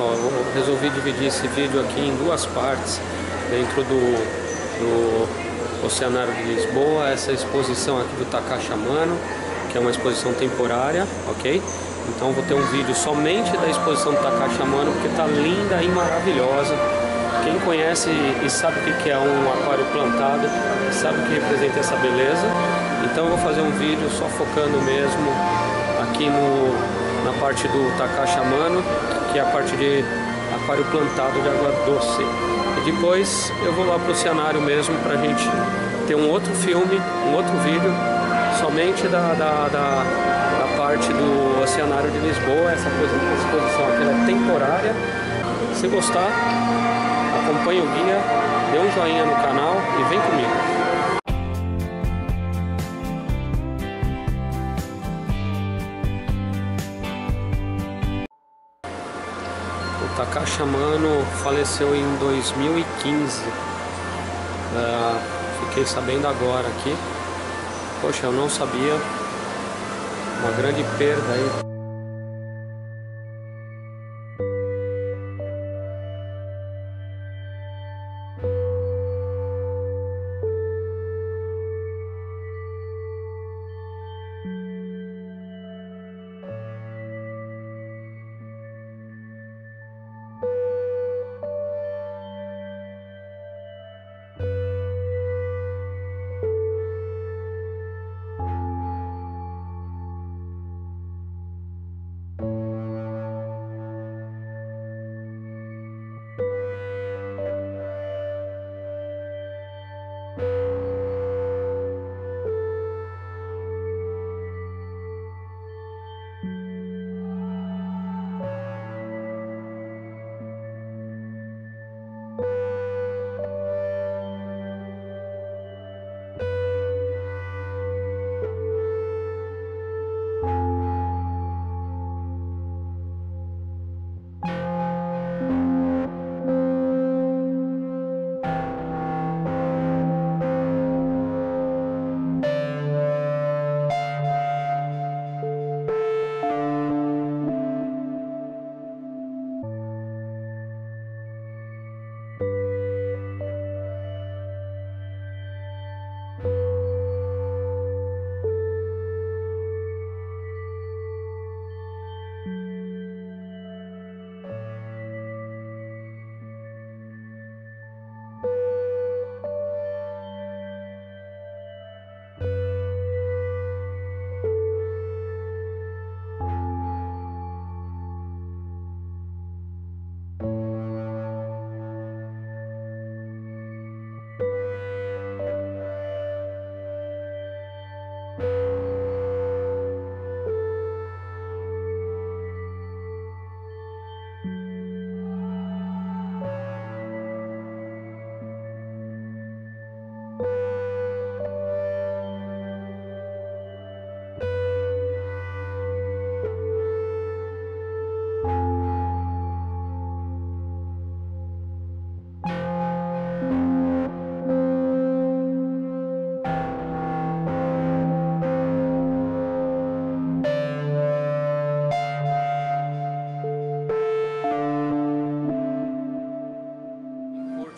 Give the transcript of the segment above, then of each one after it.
pessoal, eu resolvi dividir esse vídeo aqui em duas partes dentro do Oceanário de Lisboa, essa exposição aqui do Takashi Amano, que é uma exposição temporária, ok? Então vou ter um vídeo somente da exposição do Takashi Amano, porque está linda e maravilhosa. Quem conhece e sabe o que é um aquário plantado, sabe o que representa essa beleza. Então eu vou fazer um vídeo só focando mesmo aqui na parte do Takashi Amano, que é a parte de aquário plantado de água doce. E depois eu vou lá para o oceanário mesmo, para a gente ter um outro filme, um outro vídeo, somente da parte do Oceanário de Lisboa. Essa exposição aqui é temporária. Se gostar, acompanhe o guia, dê um joinha no canal e vem comigo. O Takashi Amano faleceu em 2015. Fiquei sabendo agora aqui. Poxa, eu não sabia. Uma grande perda aí.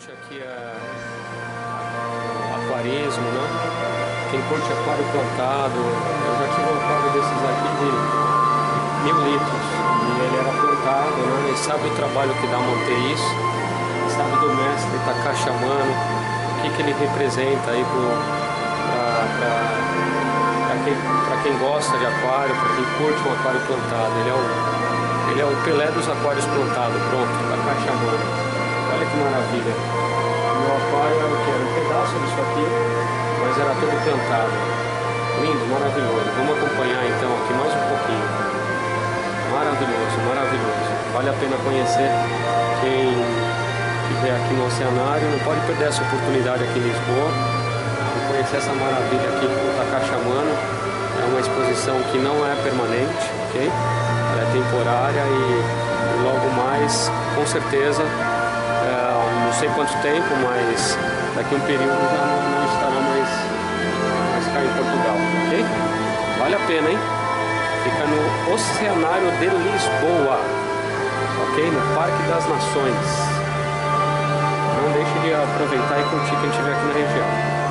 Aqui é aquarismo, né? Quem curte aquário plantado, eu já tive um aquário desses aqui de 1000 litros e ele era plantado, né? E sabe o trabalho que dá manter isso, sabe do mestre Takashi Amano, o que ele representa aí para quem gosta de aquário, para quem curte um aquário plantado. Ele é o Pelé dos aquários plantados, pronto, Takashi Amano. Olha que maravilha. Meu aquário era o que? Era um pedaço disso aqui, mas era todo plantado. Lindo, maravilhoso. Vamos acompanhar então aqui mais um pouquinho. Maravilhoso, maravilhoso. Vale a pena conhecer. Quem estiver aqui no Oceanário não pode perder essa oportunidade aqui em Lisboa de conhecer essa maravilha aqui do Takashi Amano. É uma exposição que não é permanente, ok? Ela é temporária e logo mais, com certeza, não sei quanto tempo, mas daqui a um período já não estará mais cá em Portugal, ok? Vale a pena, hein? Fica no Oceanário de Lisboa, ok? ok? No Parque das Nações. Não deixe de aproveitar e curtir quem estiver aqui na região.